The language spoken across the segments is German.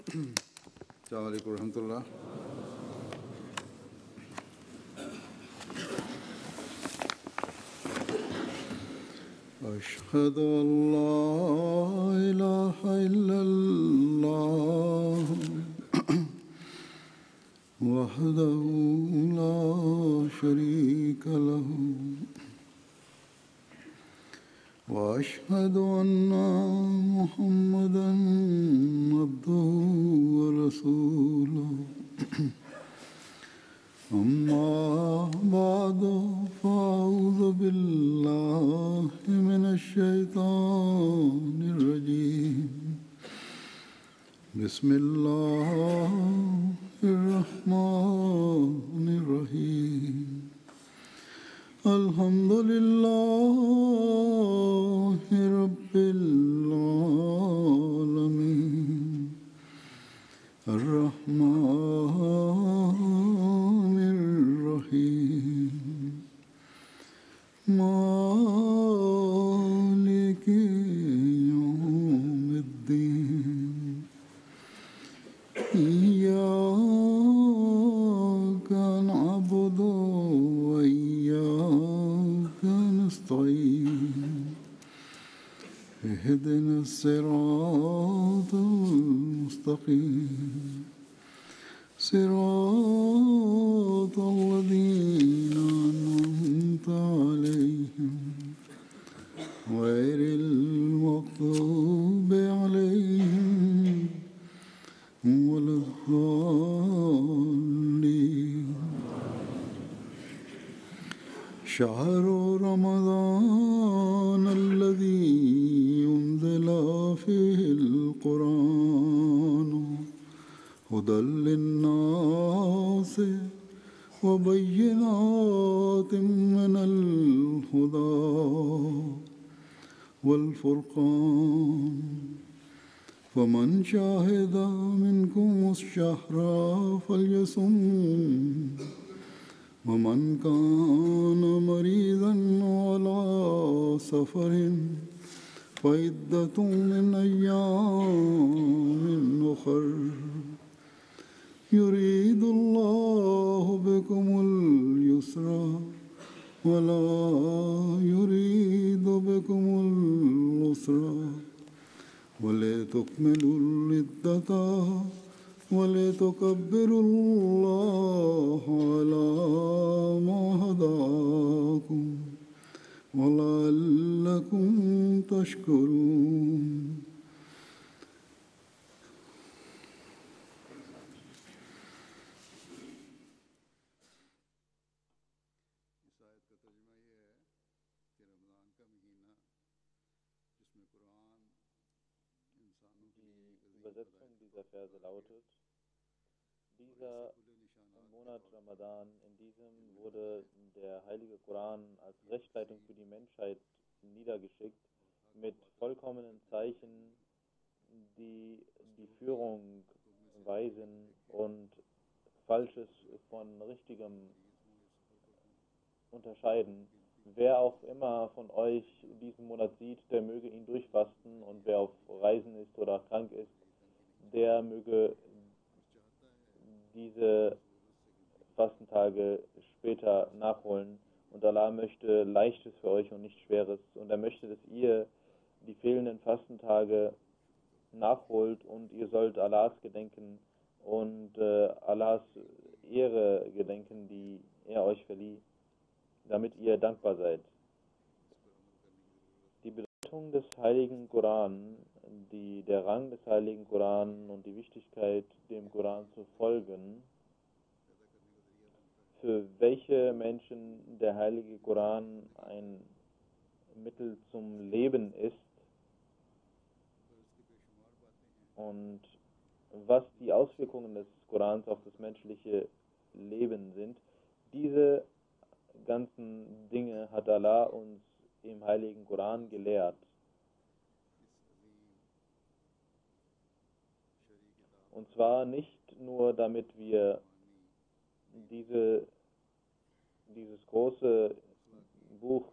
السلام عليكم ورحمة الله. أشهد أن لا إله إلا الله وحده لا شريك له وأشهد أن محمدًا عبده ورسوله أما بعد فأعوذ بالله من الشيطان الرجيم بسم الله الرحمن الرحيم الحمد لله رب العالمين الرحمن الرحيم مالك يوم الدين إياك نعبد وإياك نستعين اهدنا الصراط المستقيم صراط الذين أنعمت عليهم غير المغضوب عليهم ولا الضالين. شهر رمضان الذي أنزل فيه القرآن هدى للناس وبينات من الهدى والفرقان فمن شهد منكم الشهر فليصم ومن كان مريضا على سفر فعدة من أيام أخر يريد الله بكم اليسر ولا يريد بكم العسر ولتكملوا العدة ولتكبروا الله على ما هداكم ولعلكم تشكرون. Die Übersetzung dieser Verse lautet: Dieser Monat Ramadan, in diesem wurde der heilige Koran als Rechtsleitung für die Menschheit niedergeschickt, mit vollkommenen Zeichen, die die Führung weisen und Falsches von Richtigem unterscheiden. Wer auch immer von euch diesen Monat sieht, der möge ihn durchfasten, und wer auf Reisen ist oder krank ist, der möge diese Fastentage später nachholen. Und Allah möchte Leichtes für euch und nicht Schweres. Und er möchte, dass ihr die fehlenden Fastentage nachholt, und ihr sollt Allahs gedenken und Allahs Ehre gedenken, die er euch verlieh, damit ihr dankbar seid. Die Bedeutung des heiligen Koran, der Rang des heiligen Koran und die Wichtigkeit, dem Koran zu folgen, für welche Menschen der heilige Koran ein Mittel zum Leben ist und was die Auswirkungen des Korans auf das menschliche Leben sind, diese ganzen Dinge hat Allah uns im heiligen Koran gelehrt. Und zwar nicht nur, damit wir dieses große Buch,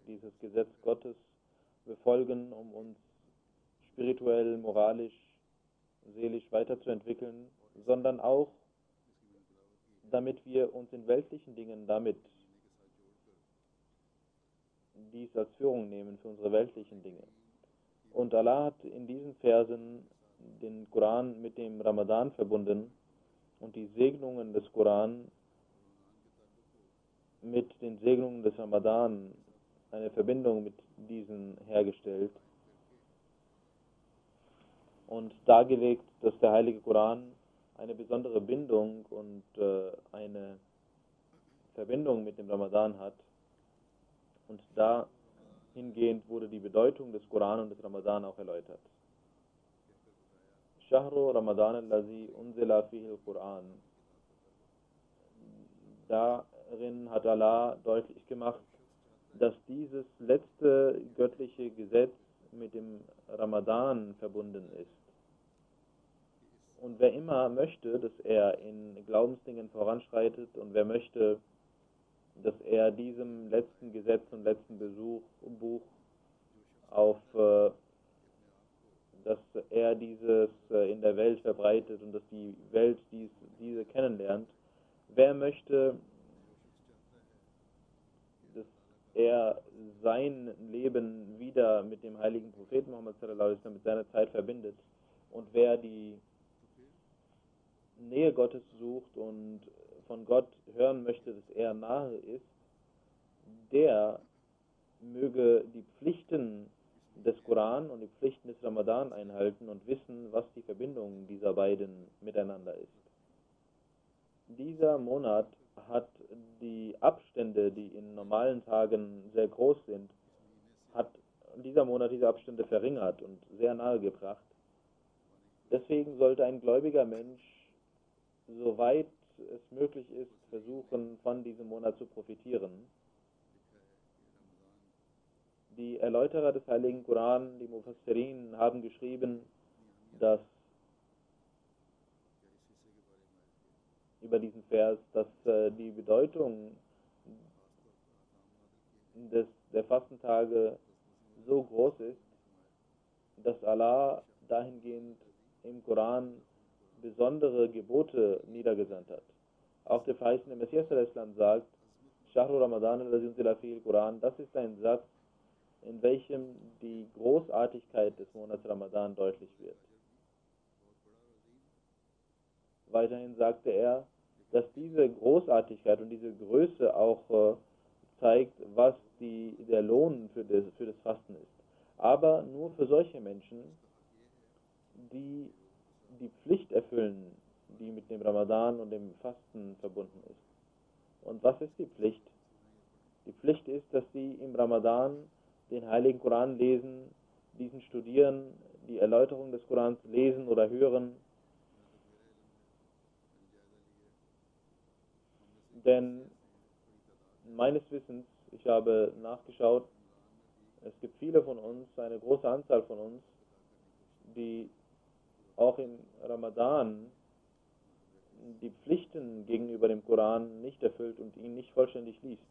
dieses Gesetz Gottes befolgen, um uns spirituell, moralisch seelisch weiterzuentwickeln, sondern auch, damit wir uns in weltlichen Dingen damit dies als Führung nehmen für unsere weltlichen Dinge. Und Allah hat in diesen Versen den Koran mit dem Ramadan verbunden und die Segnungen des Koran mit den Segnungen des Ramadan, eine Verbindung mit diesen hergestellt und dargelegt, dass der heilige Koran eine besondere Bindung und eine Verbindung mit dem Ramadan hat. Und dahingehend wurde die Bedeutung des Koran und des Ramadan auch erläutert. Shahru Ramadan allazi unzila fihi al-Quran. Darin hat Allah deutlich gemacht, dass dieses letzte göttliche Gesetz mit dem Ramadan verbunden ist. Und wer immer möchte, dass er in Glaubensdingen voranschreitet und wer möchte, dass er diesem letzten Gesetz und letzten Buch dass er dieses in der Welt verbreitet und dass die Welt diese kennenlernt. Wer möchte, dass er sein Leben wieder mit dem heiligen Propheten Muhammad sallallahu alaihi wasallam, mit seiner Zeit verbindet und wer die Nähe Gottes sucht und von Gott hören möchte, dass er nahe ist, der möge die Pflichten des Koran und die Pflichten des Ramadan einhalten und wissen, was die Verbindung dieser beiden miteinander ist. Dieser Monat hat die Abstände, die in normalen Tagen sehr groß sind, hat dieser Monat diese Abstände verringert und sehr nahe gebracht. Deswegen sollte ein gläubiger Mensch, soweit es möglich ist, versuchen, von diesem Monat zu profitieren. Die Erläuterer des Heiligen Koran, die Mufassirin, haben geschrieben, dass über diesen Vers, dass die Bedeutung der Fastentage so groß ist, dass Allah dahingehend im Koran besondere Gebote niedergesandt hat. Auch der verheißene Messias al-Islam sagt, Shahru Ramadan al-Quran, das ist ein Satz, in welchem die Großartigkeit des Monats Ramadan deutlich wird. Weiterhin sagte er, dass diese Großartigkeit und diese Größe auch zeigt, was der Lohn für das Fasten ist. Aber nur für solche Menschen, die die Pflicht erfüllen, die mit dem Ramadan und dem Fasten verbunden ist. Und was ist die Pflicht? Die Pflicht ist, dass sie im Ramadan den Heiligen Koran lesen, diesen studieren, die Erläuterung des Korans lesen oder hören. Denn meines Wissens, ich habe nachgeschaut, es gibt viele von uns, eine große Anzahl von uns, die auch im Ramadan die Pflichten gegenüber dem Koran nicht erfüllt und ihn nicht vollständig liest,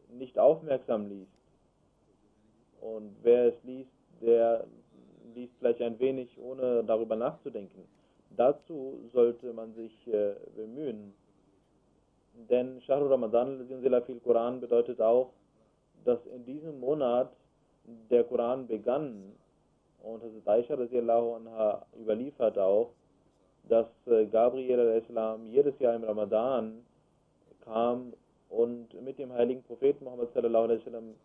nicht aufmerksam liest. Und wer es liest, der liest vielleicht ein wenig, ohne darüber nachzudenken. Dazu sollte man sich bemühen. Denn Shahru Ramadan al Koran bedeutet auch, dass in diesem Monat der Koran begann. Und Hazrat Aisha radiallahu anha überliefert auch, dass Gabriel a.s. jedes Jahr im Ramadan kam und mit dem heiligen Propheten Muhammad sallallahu alaihi wasallam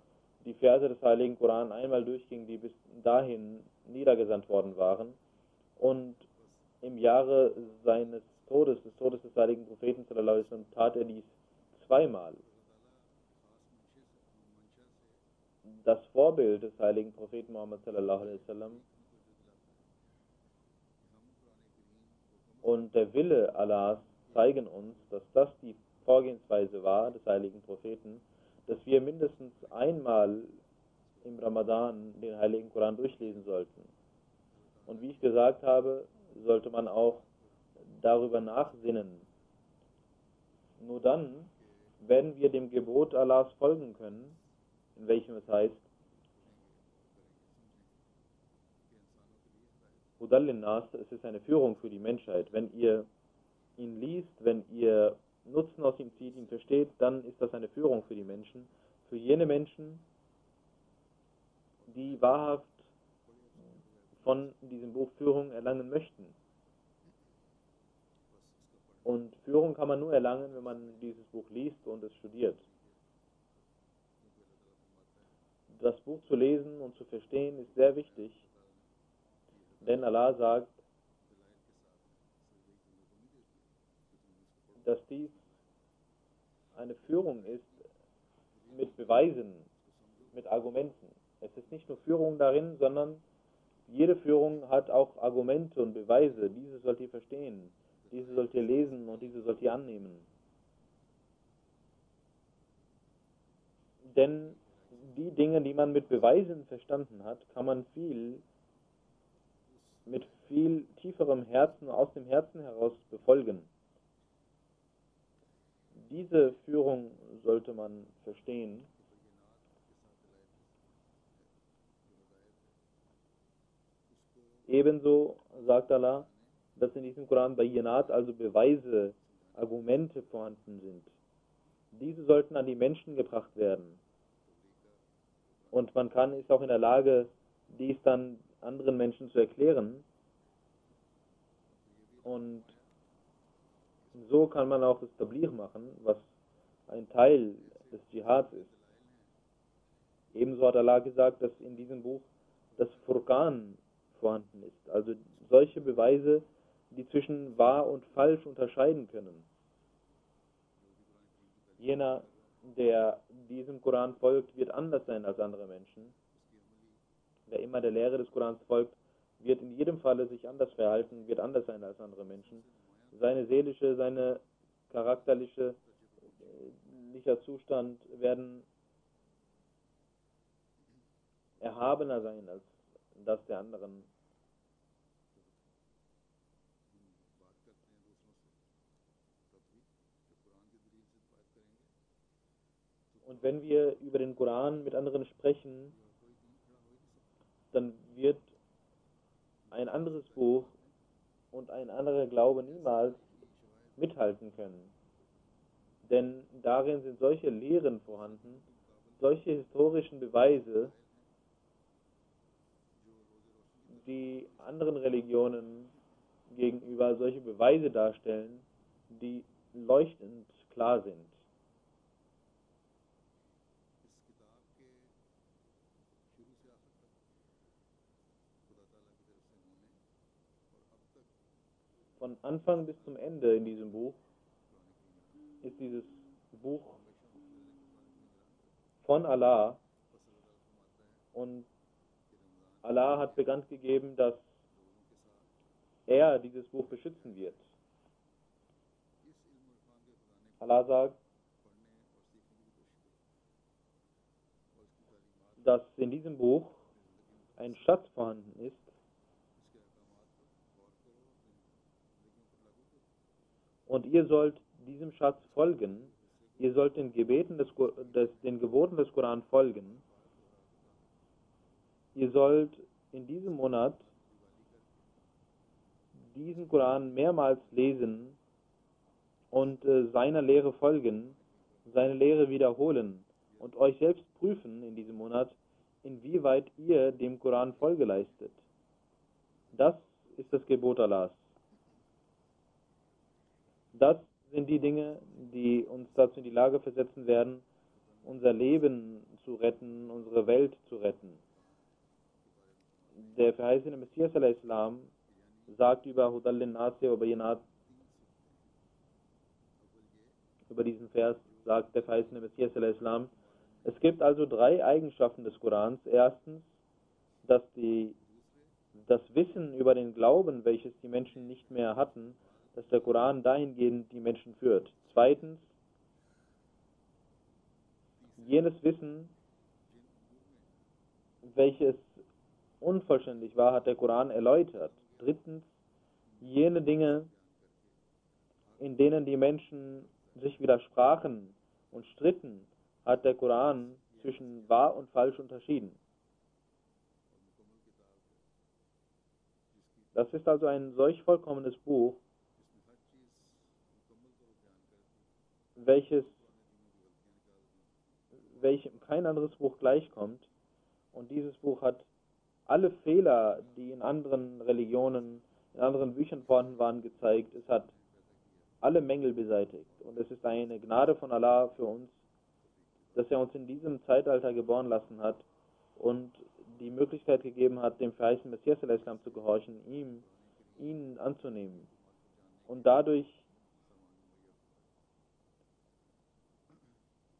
die Verse des heiligen Koran einmal durchging, die bis dahin niedergesandt worden waren. Und im Jahre seines Todes, des Todes des heiligen Propheten sallallahu alaihi wasallam, tat er dies zweimal. Das Vorbild des heiligen Propheten Muhammad sallallahu alaihi wasallam und der Wille Allahs zeigen uns, dass das die Vorgehensweise war des heiligen Propheten, dass wir mindestens einmal im Ramadan den heiligen Koran durchlesen sollten. Und wie ich gesagt habe, sollte man auch darüber nachsinnen. Nur dann werden wir dem Gebot Allahs folgen können, in welchem es heißt, Hudallin Nas, es ist eine Führung für die Menschheit. Wenn ihr ihn liest, wenn ihr Nutzen aus ihm zieht, ihn versteht, dann ist das eine Führung für die Menschen. Für jene Menschen, die wahrhaft von diesem Buch Führung erlangen möchten. Und Führung kann man nur erlangen, wenn man dieses Buch liest und es studiert. Das Buch zu lesen und zu verstehen ist sehr wichtig, denn Allah sagt, dass dies eine Führung ist mit Beweisen, mit Argumenten. Es ist nicht nur Führung darin, sondern jede Führung hat auch Argumente und Beweise. Diese sollt ihr verstehen, diese sollt ihr lesen und diese sollt ihr annehmen. Denn die Dinge, die man mit Beweisen verstanden hat, kann man mit viel tieferem Herzen, aus dem Herzen heraus befolgen. Diese Führung sollte man verstehen. Ebenso sagt Allah, dass in diesem Koran Bayinat, also Beweise, Argumente vorhanden sind. Diese sollten an die Menschen gebracht werden. Und man ist auch in der Lage, dies dann anderen Menschen zu erklären. Und so kann man auch das Tabligh machen, was ein Teil des Dschihads ist. Ebenso hat Allah gesagt, dass in diesem Buch das Furqan vorhanden ist. Also solche Beweise, die zwischen wahr und falsch unterscheiden können. Jener, der diesem Koran folgt, wird anders sein als andere Menschen. Wer immer der Lehre des Korans folgt, wird in jedem Falle sich anders verhalten, wird anders sein als andere Menschen. Seine seelische, seine charakterliche Zustand werden erhabener sein als das der anderen. Und wenn wir über den Koran mit anderen sprechen, dann wird ein anderes Buch und ein anderer Glaube niemals mithalten können. Denn darin sind solche Lehren vorhanden, solche historischen Beweise, die anderen Religionen gegenüber solche Beweise darstellen, die leuchtend klar sind. Von Anfang bis zum Ende in diesem Buch ist dieses Buch von Allah und Allah hat bekannt gegeben, dass er dieses Buch beschützen wird. Allah sagt, dass in diesem Buch ein Schatz vorhanden ist, und ihr sollt diesem Schatz folgen, ihr sollt den Geboten des Koran folgen, ihr sollt in diesem Monat diesen Koran mehrmals lesen und seiner Lehre folgen, seine Lehre wiederholen und euch selbst prüfen in diesem Monat, inwieweit ihr dem Koran Folge leistet. Das ist das Gebot Allahs. Das sind die Dinge, die uns dazu in die Lage versetzen werden, unser Leben zu retten, unsere Welt zu retten. Der verheißene Messias a.s. sagt über Hudallin Nasir wa Bayinat, über diesen Vers sagt der verheißene Messias a.s. Es gibt also 3 Eigenschaften des Korans. Erstens, dass das Wissen über den Glauben, welches die Menschen nicht mehr hatten, dass der Koran dahingehend die Menschen führt. Zweitens, jenes Wissen, welches unvollständig war, hat der Koran erläutert. Drittens, jene Dinge, in denen die Menschen sich widersprachen und stritten, hat der Koran zwischen wahr und falsch unterschieden. Das ist also ein solch vollkommenes Buch, welchem kein anderes Buch gleichkommt. Und dieses Buch hat alle Fehler, die in anderen Religionen, in anderen Büchern vorhanden waren, gezeigt. Es hat alle Mängel beseitigt. Und es ist eine Gnade von Allah für uns, dass er uns in diesem Zeitalter geboren lassen hat und die Möglichkeit gegeben hat, dem verheißenen Messias al-Islam zu gehorchen, ihn anzunehmen. Und dadurch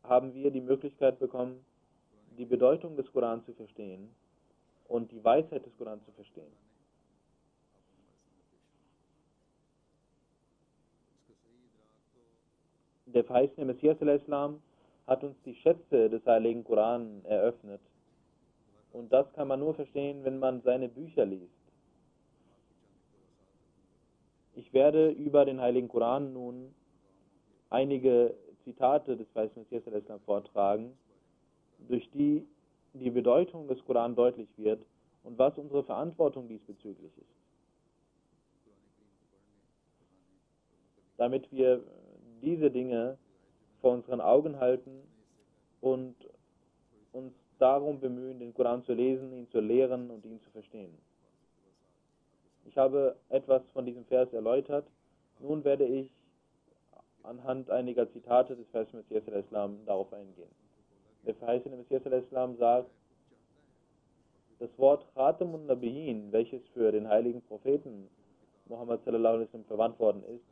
haben wir die Möglichkeit bekommen, die Bedeutung des Koran zu verstehen und die Weisheit des Koran zu verstehen. Der verheißene Messias al-Islam hat uns die Schätze des heiligen Koran eröffnet. Und das kann man nur verstehen, wenn man seine Bücher liest. Ich werde über den heiligen Koran nun einige Zitate des verheißenen Messias al-Islam vortragen, durch die die Bedeutung des Koran deutlich wird und was unsere Verantwortung diesbezüglich ist. Damit wir diese Dinge vor unseren Augen halten und uns darum bemühen, den Koran zu lesen, ihn zu lehren und ihn zu verstehen. Ich habe etwas von diesem Vers erläutert. Nun werde ich anhand einiger Zitate des verheißenen Messias al-Islam darauf eingehen. Der verheißene Messias al-Islam sagt, das Wort Khatamun Nabiyyin, welches für den heiligen Propheten Muhammad sallallahu alaihi wasallam verwandt worden ist,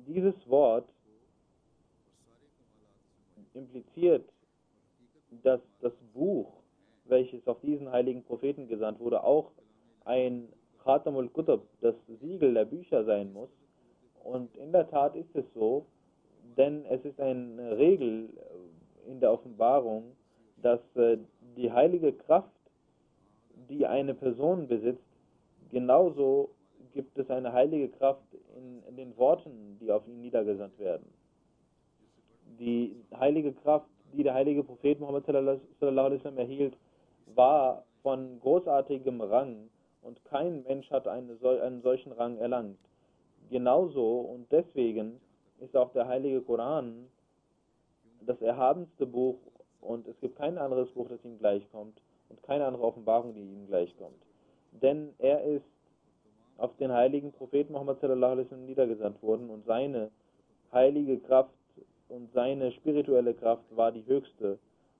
dieses Wort impliziert, dass das Buch, welches auf diesen heiligen Propheten gesandt wurde, auch ein Khatamul Kutub, das Siegel der Bücher sein muss. Und in der Tat ist es so, denn es ist eine Regel in der Offenbarung, dass die heilige Kraft, die eine Person besitzt, genauso gibt es eine heilige Kraft in den Worten, die auf ihn niedergesandt werden. Die heilige Kraft, die der heilige Prophet Muhammad sallallahu alaihi wasallam erhielt, war von großartigem Rang und kein Mensch hat einen solchen Rang erlangt. Genauso und deswegen ist auch der heilige Koran das erhabenste Buch und es gibt kein anderes Buch, das ihm gleichkommt und keine andere Offenbarung, die ihm gleichkommt. Denn er ist auf den heiligen Propheten Muhammad sallallahu alaihi wasallam niedergesandt worden und seine heilige Kraft und seine spirituelle Kraft war die höchste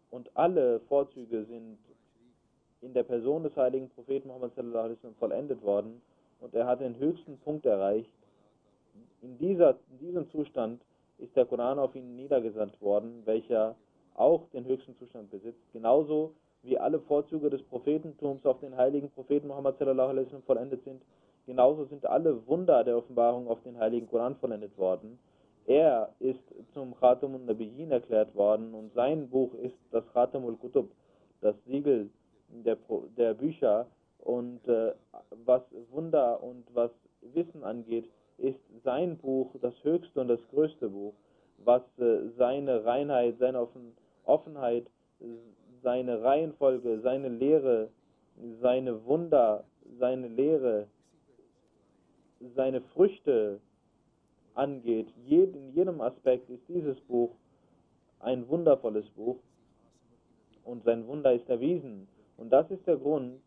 und alle Vorzüge sind in der Person des heiligen Propheten Muhammad sallallahu alaihi wasallam vollendet worden und er hat den höchsten Punkt erreicht. In diesem Zustand ist der Koran auf ihn niedergesandt worden, welcher auch den höchsten Zustand besitzt, genauso wie alle Vorzüge des Prophetentums auf den heiligen Propheten Muhammad sallallahu alaihi wasallam vollendet sind. Genauso sind alle Wunder der Offenbarung auf den heiligen Koran vollendet worden. Er ist zum Khatamun Nabiyyin erklärt worden und sein Buch ist das Khatamul Kutub, das Siegel der Bücher und was Wunder und was Wissen angeht, ist sein Buch das höchste und das größte Buch, was seine Reinheit, seine Offenheit, seine Reihenfolge, seine Lehre, seine Wunder, seine Lehre, seine Früchte angeht. In jedem Aspekt ist dieses Buch ein wundervolles Buch und sein Wunder ist erwiesen. Und das ist der Grund,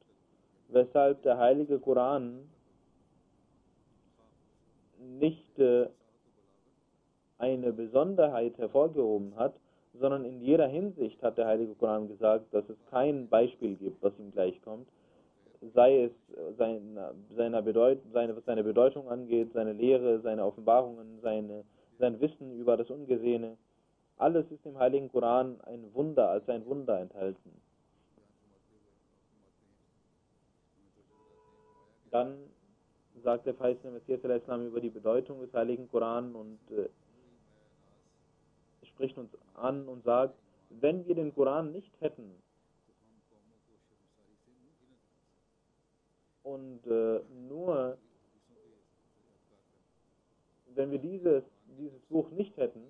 weshalb der heilige Koran nicht eine Besonderheit hervorgehoben hat, sondern in jeder Hinsicht hat der heilige Koran gesagt, dass es kein Beispiel gibt, was ihm gleichkommt, sei es seine Bedeutung angeht, seine Lehre, seine Offenbarungen, sein Wissen über das Ungesehene. Alles ist im heiligen Koran ein Wunder, als ein Wunder enthalten. Dann sagt der verheißene Messias al-Islam über die Bedeutung des heiligen Koran und spricht uns an und sagt, wenn wir den Koran nicht hätten und nur wenn wir dieses Buch nicht hätten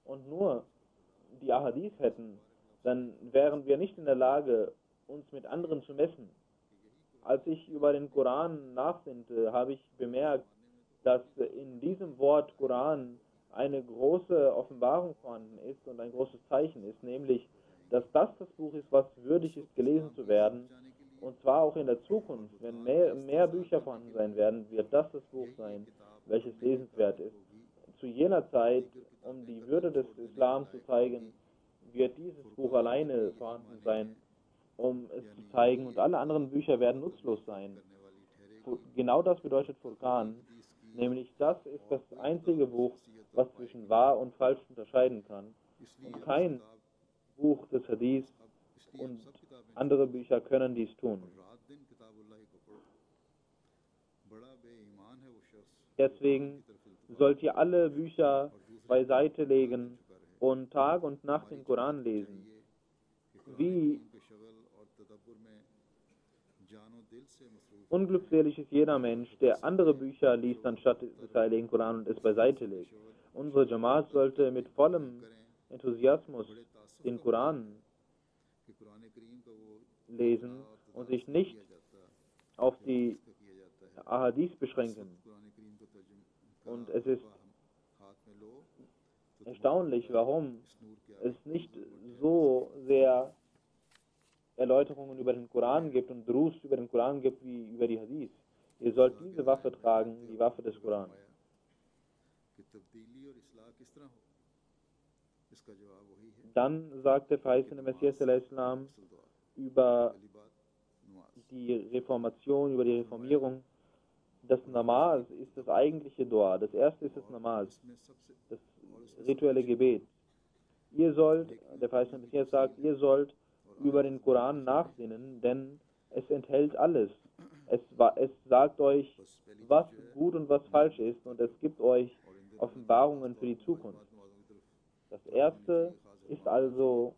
und nur die Ahadith hätten, dann wären wir nicht in der Lage, uns mit anderen zu messen. Als ich über den Koran nachsinnte, habe ich bemerkt, dass in diesem Wort Koran eine große Offenbarung vorhanden ist und ein großes Zeichen ist, nämlich, dass das Buch ist, was würdig ist, gelesen zu werden. Und zwar auch in der Zukunft, wenn mehr Bücher vorhanden sein werden, wird das Buch sein, welches lesenswert ist. Zu jener Zeit, um die Würde des Islam zu zeigen, wird dieses Buch alleine vorhanden sein, um es zu zeigen, und alle anderen Bücher werden nutzlos sein. Genau das bedeutet Furqan, nämlich das ist das einzige Buch, was zwischen wahr und falsch unterscheiden kann. Und kein Buch des Hadith und andere Bücher können dies tun. Deswegen sollt ihr alle Bücher beiseite legen und Tag und Nacht den Koran lesen. Wie unglückselig ist jeder Mensch, der andere Bücher liest anstatt des Heiligen Koran und es beiseite legt. Unsere Jamaat sollte mit vollem Enthusiasmus den Koran lesen und sich nicht auf die Ahadith beschränken. Und es ist erstaunlich, warum es nicht so sehr Erläuterungen über den Koran gibt und Drus über den Koran gibt wie über die Hadith. Ihr sollt diese Waffe tragen, die Waffe des Koran. Dann sagt der verheißene Messias al-Islam über die Reformation, über die Reformierung. Das Namaz ist das eigentliche Dua. Das erste ist das Namaz, das rituelle Gebet. Ihr sollt, der verheißene Messias sagt, ihr sollt über den Koran nachsinnen, denn es enthält alles. Es sagt euch, was gut und was falsch ist, und es gibt euch Offenbarungen für die Zukunft. Das erste ist also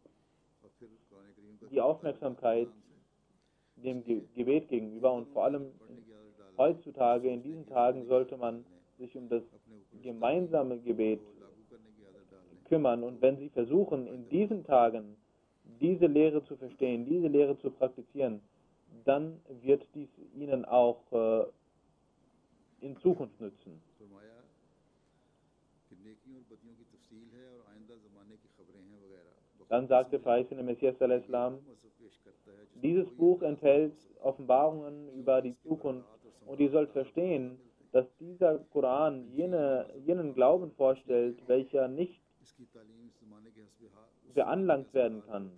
die Aufmerksamkeit dem Gebet gegenüber, und vor allem heutzutage, in diesen Tagen, sollte man sich um das gemeinsame Gebet kümmern. Und wenn Sie versuchen, in diesen Tagen diese Lehre zu verstehen, diese Lehre zu praktizieren, dann wird dies Ihnen auch in Zukunft nützen. Dann sagte verheißene Messias al-Islam, dieses Buch enthält Offenbarungen über die Zukunft, und ihr sollt verstehen, dass dieser Koran jenen Glauben vorstellt, welcher nicht veranlangt werden kann.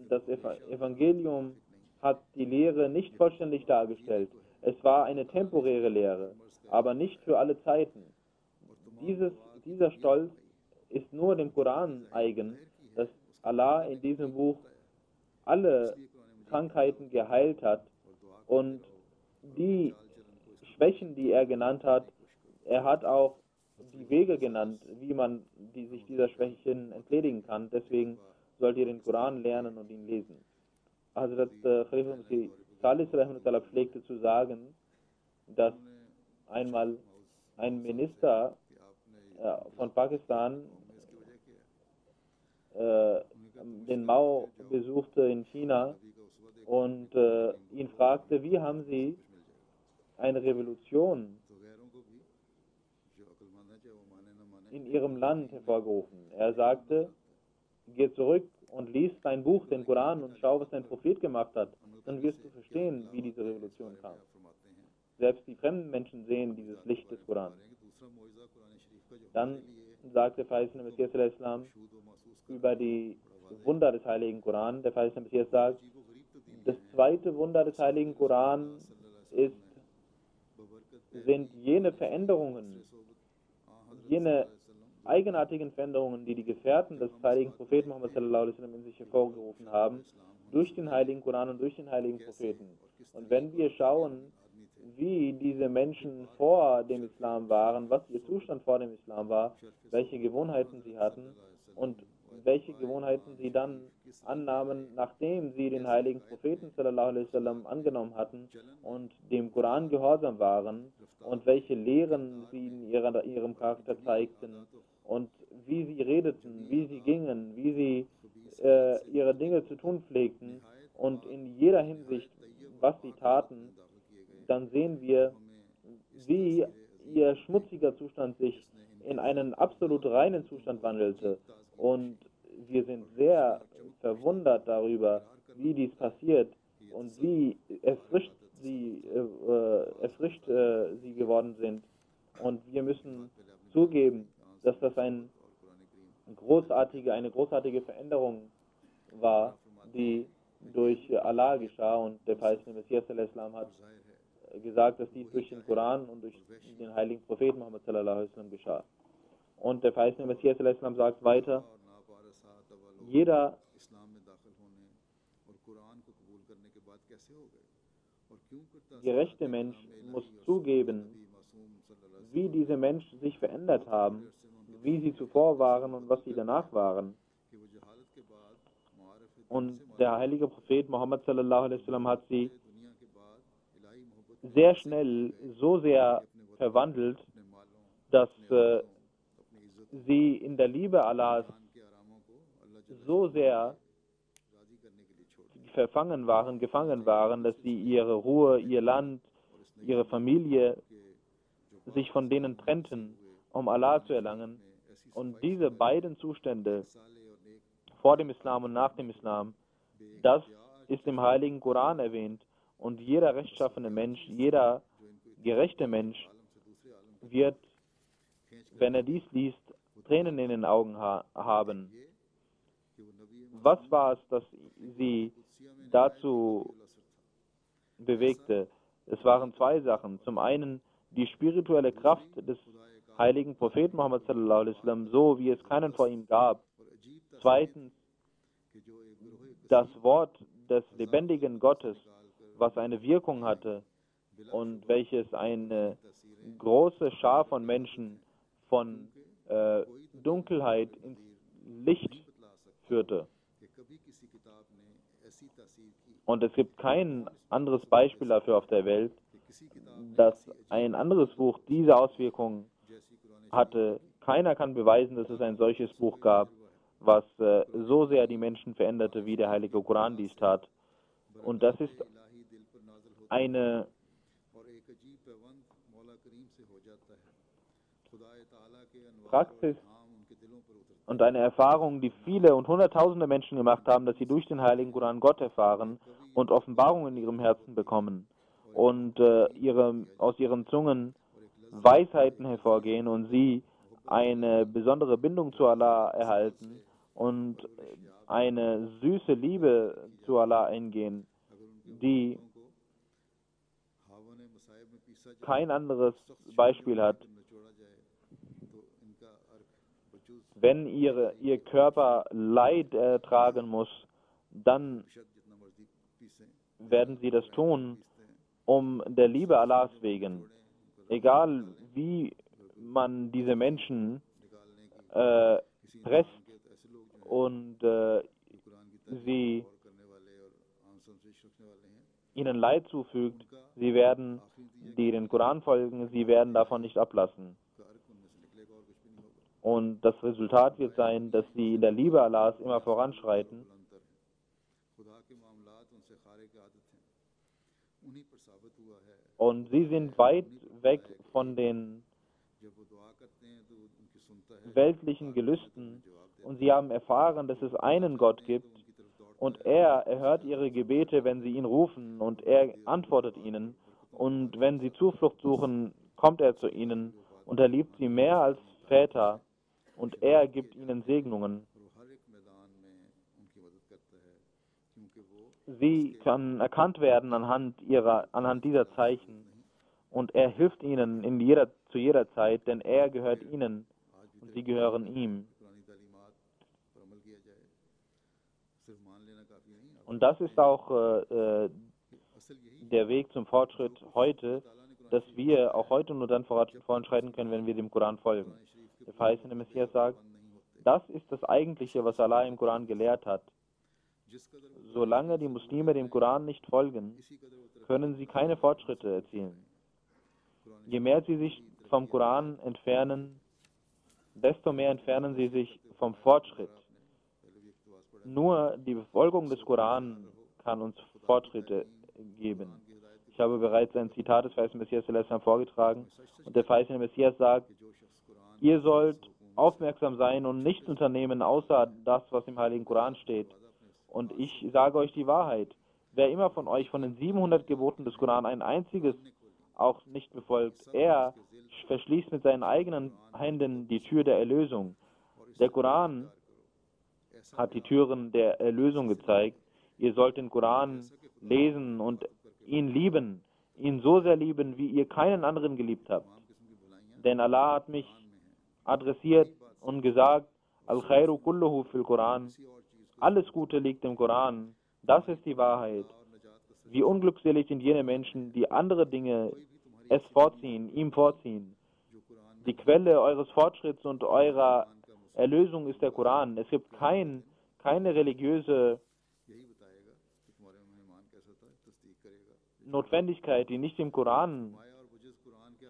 Das Evangelium hat die Lehre nicht vollständig dargestellt. Es war eine temporäre Lehre, aber nicht für alle Zeiten. Dieser Stolz ist nur dem Koran eigen, dass Allah in diesem Buch alle Krankheiten geheilt hat, und die Schwächen, die er genannt hat, er hat auch die Wege genannt, wie man sich dieser Schwächen entledigen kann. Deswegen sollt ihr den Koran lernen und ihn lesen. Hazrat Khalifa Masih Salis rahimahullah pflegte zu sagen, dass einmal ein Minister von Pakistan den Mao besuchte in China und ihn fragte, wie haben Sie eine Revolution in Ihrem Land hervorgerufen? Er sagte, geh zurück und lies dein Buch, den Koran, und schau, was dein Prophet gemacht hat. Dann wirst du verstehen, wie diese Revolution kam. Selbst die fremden Menschen sehen dieses Licht des Koran. Dann sagte der verheißene Messias al-Islam über die Wunder des Heiligen Koran. Der verheißene Messias sagt, das zweite Wunder des Heiligen Koran sind jene Veränderungen, jene eigenartigen Veränderungen, die die Gefährten des heiligen Propheten Muhammad sallallahu alaihi wasallam in sich hervorgerufen haben, durch den Heiligen Koran und durch den Heiligen Propheten. Und wenn wir schauen, wie diese Menschen vor dem Islam waren, was ihr Zustand vor dem Islam war, welche Gewohnheiten sie hatten und welche Gewohnheiten sie dann annahmen, nachdem sie den heiligen Propheten sallallahu alaihi wasallam angenommen hatten und dem Koran gehorsam waren, und welche Lehren sie in ihrem Charakter zeigten und wie sie redeten, wie sie gingen, wie sie ihre Dinge zu tun pflegten und in jeder Hinsicht was sie taten, dann sehen wir, wie ihr schmutziger Zustand sich in einen absolut reinen Zustand wandelte. Und wir sind sehr verwundert darüber, wie dies passiert und wie erfrischt sie geworden sind. Und wir müssen zugeben, dass das eine großartige Veränderung war, die durch Allah geschah. Und der verheißene Messias al-Islam hat gesagt, dass dies durch den Koran und durch den heiligen Propheten Muhammad sallallahu alaihi wasallam geschah. Und der verheißene Messias al-Islam sagt weiter, jeder gerechte Mensch muss zugeben, wie diese Menschen sich verändert haben, wie sie zuvor waren und was sie danach waren. Und der heilige Prophet Muhammad sallallahu alaihi wasallam hat sie sehr schnell so sehr verwandelt, dass sie in der Liebe Allahs so sehr gefangen waren, dass sie ihre Ruhe, ihr Land, ihre Familie sich von denen trennten, um Allah zu erlangen. Und diese beiden Zustände, vor dem Islam und nach dem Islam, das ist im heiligen Koran erwähnt. Und jeder rechtschaffene Mensch, jeder gerechte Mensch wird, wenn er dies liest, Tränen in den Augen haben. Was war es, das sie dazu bewegte? Es waren zwei Sachen. Zum einen die spirituelle Kraft des heiligen Propheten Muhammad sallallahu alaihi wasallam, so wie es keinen vor ihm gab. Zweitens das Wort des lebendigen Gottes, was eine Wirkung hatte und welches eine große Schar von Menschen von Dunkelheit ins Licht führte. Und es gibt kein anderes Beispiel dafür auf der Welt, dass ein anderes Buch diese Auswirkung hatte. Keiner kann beweisen, dass es ein solches Buch gab, was so sehr die Menschen veränderte, wie der heilige Koran dies tat. Und das ist eine Praxis und eine Erfahrung, die viele und hunderttausende Menschen gemacht haben, dass sie durch den heiligen Koran Gott erfahren und Offenbarung in ihrem Herzen bekommen und aus ihren Zungen Weisheiten hervorgehen und sie eine besondere Bindung zu Allah erhalten und eine süße Liebe zu Allah eingehen, die kein anderes Beispiel hat. Wenn ihr Körper Leid ertragen muss, dann werden sie das tun, um der Liebe Allahs wegen. Egal wie man diese Menschen presst und sie ihnen Leid zufügt, sie werden, die den Koran folgen, sie werden davon nicht ablassen. Und das Resultat wird sein, dass sie in der Liebe Allahs immer voranschreiten. Und sie sind weit weg von den weltlichen Gelüsten und sie haben erfahren, dass es einen Gott gibt und er erhört ihre Gebete, wenn sie ihn rufen und er antwortet ihnen und wenn sie Zuflucht suchen, kommt er zu ihnen und er liebt sie mehr als Väter und er gibt ihnen Segnungen. Sie kann erkannt werden anhand dieser Zeichen und er hilft ihnen zu jeder Zeit, denn er gehört ihnen und sie gehören ihm. Und das ist auch der Weg zum Fortschritt heute, dass wir auch heute nur dann voranschreiten können, wenn wir dem Koran folgen. Der verheißene Messias sagt, das ist das Eigentliche, was Allah im Koran gelehrt hat. Solange die Muslime dem Koran nicht folgen, können sie keine Fortschritte erzielen. Je mehr sie sich vom Koran entfernen, desto mehr entfernen sie sich vom Fortschritt. Nur die Befolgung des Koran kann uns Fortschritte geben. Ich habe bereits ein Zitat des verheißenen Messias vorgetragen und der verheißene Messias sagt, ihr sollt aufmerksam sein und nichts unternehmen, außer das, was im Heiligen Koran steht. Und ich sage euch die Wahrheit. Wer immer von euch von den 700 Geboten des Koran ein einziges auch nicht befolgt, er verschließt mit seinen eigenen Händen die Tür der Erlösung. Der Koran hat die Türen der Erlösung gezeigt. Ihr sollt den Koran lesen und ihn lieben, ihn so sehr lieben, wie ihr keinen anderen geliebt habt. Denn Allah hat mich adressiert und gesagt, Al-Khairu kulluhu fil Koran, alles Gute liegt im Koran, das ist die Wahrheit. Wie unglückselig sind jene Menschen, die andere Dinge es vorziehen, ihm vorziehen. Die Quelle eures Fortschritts und eurer Erlösung ist der Koran. Es gibt keine religiöse Notwendigkeit, die nicht im Koran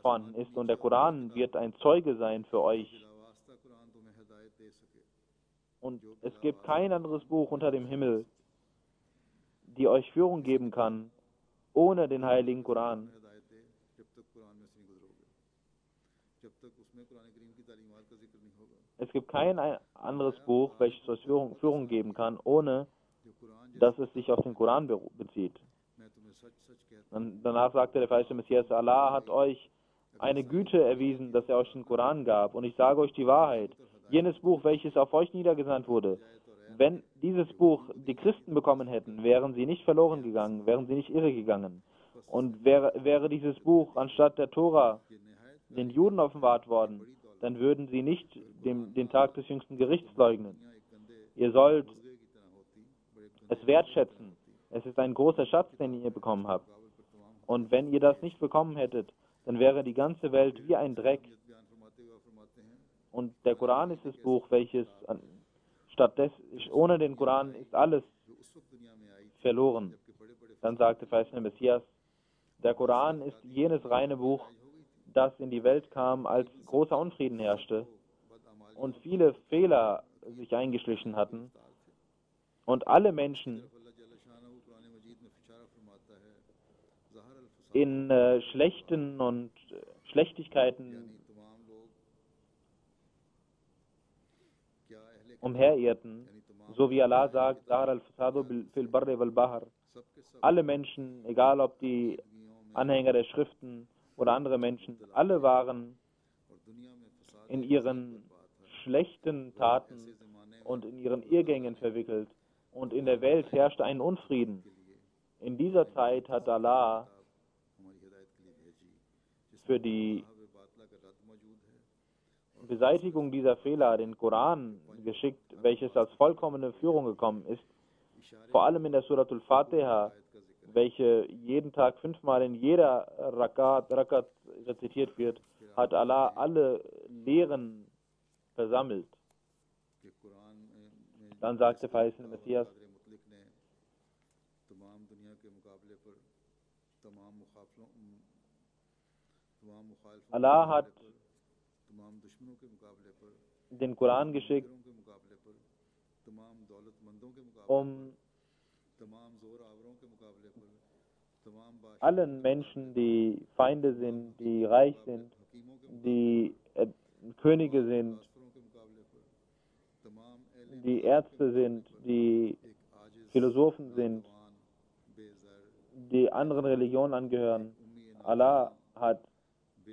vorhanden ist, und der Koran wird ein Zeuge sein für euch. Und es gibt kein anderes Buch unter dem Himmel, die euch Führung geben kann, ohne den heiligen Koran. Es gibt kein anderes Buch, welches euch Führung geben kann, ohne dass es sich auf den Koran bezieht. Und danach sagte der verheißene Messias, Allah hat euch eine Güte erwiesen, dass er euch den Koran gab. Und ich sage euch die Wahrheit. Jenes Buch, welches auf euch niedergesandt wurde, wenn dieses Buch die Christen bekommen hätten, wären sie nicht verloren gegangen, wären sie nicht irre gegangen. Und wäre dieses Buch anstatt der Tora den Juden offenbart worden, dann würden sie nicht den Tag des jüngsten Gerichts leugnen. Ihr sollt es wertschätzen. Es ist ein großer Schatz, den ihr bekommen habt. Und wenn ihr das nicht bekommen hättet, dann wäre die ganze Welt wie ein Dreck. Und der Koran ist das Buch, welches stattdessen, ohne den Koran ist alles verloren. Dann sagte verheißene Messias, der Koran ist jenes reine Buch, das in die Welt kam, als großer Unfrieden herrschte und viele Fehler sich eingeschlichen hatten und alle Menschen in schlechten und Schlechtigkeiten umherirrten, so wie Allah sagt, alle Menschen, egal ob die Anhänger der Schriften oder andere Menschen, alle waren in ihren schlechten Taten und in ihren Irrgängen verwickelt und in der Welt herrschte ein Unfrieden. In dieser Zeit hat Allah für die Beseitigung dieser Fehler den Koran geschickt, welches als vollkommene Führung gekommen ist, vor allem in der Suratul Fatiha, welche jeden Tag 5-mal in jeder Rakat rezitiert wird, hat Allah alle Lehren versammelt. Dann sagte der verheißene Messias, Allah hat den Koran geschickt, um allen Menschen, die Feinde sind, die reich sind, die Könige sind, die Ärzte sind, die Philosophen sind, die anderen Religionen angehören. Allah hat,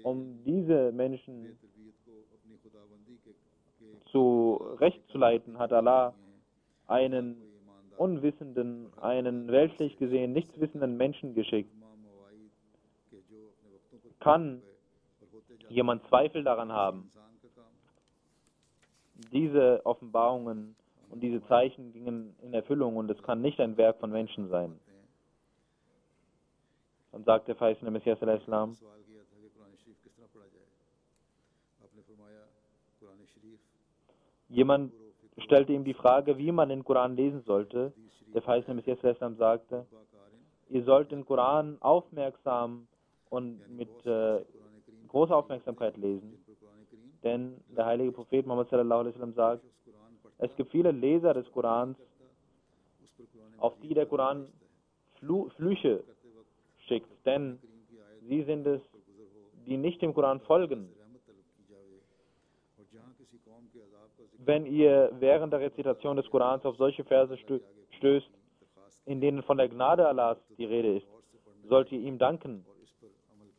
um diese Menschen zurechtzuleiten, hat Allah einen unwissenden, einen weltlich gesehen nichtswissenden Menschen geschickt. Kann jemand Zweifel daran haben? Diese Offenbarungen und diese Zeichen gingen in Erfüllung und es kann nicht ein Werk von Menschen sein. Dann sagt der verheißene Messias al-Islam, jemand stellte ihm die Frage, wie man den Koran lesen sollte. Der verheißene Messias al-Islam sagte, ihr sollt den Koran aufmerksam und mit großer Aufmerksamkeit lesen. Denn der heilige Prophet Muhammad sallallahu alaihi wasallam sagt, es gibt viele Leser des Korans, auf die der Koran Flüche schickt, denn sie sind es, die nicht dem Koran folgen. Wenn ihr während der Rezitation des Korans auf solche Verse stößt, in denen von der Gnade Allahs die Rede ist, sollt ihr ihm danken.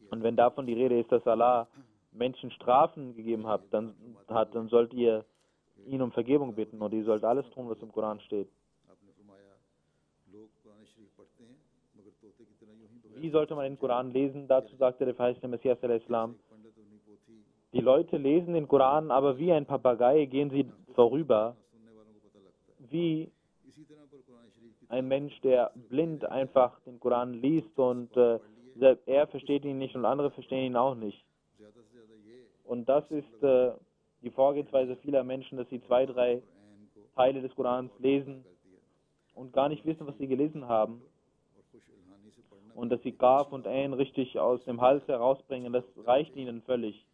Und wenn davon die Rede ist, dass Allah Menschen Strafen gegeben hat, dann sollt ihr ihn um Vergebung bitten und ihr sollt alles tun, was im Koran steht. Wie sollte man den Koran lesen? Dazu sagte der verheißene Messias al-Islam, die Leute lesen den Koran, aber wie ein Papagei gehen sie vorüber, wie ein Mensch, der blind einfach den Koran liest und er versteht ihn nicht und andere verstehen ihn auch nicht. Und das ist die Vorgehensweise vieler Menschen, dass sie 2, 3 Teile des Korans lesen und gar nicht wissen, was sie gelesen haben. Und dass sie Qaf und Ain richtig aus dem Hals herausbringen, das reicht ihnen völlig.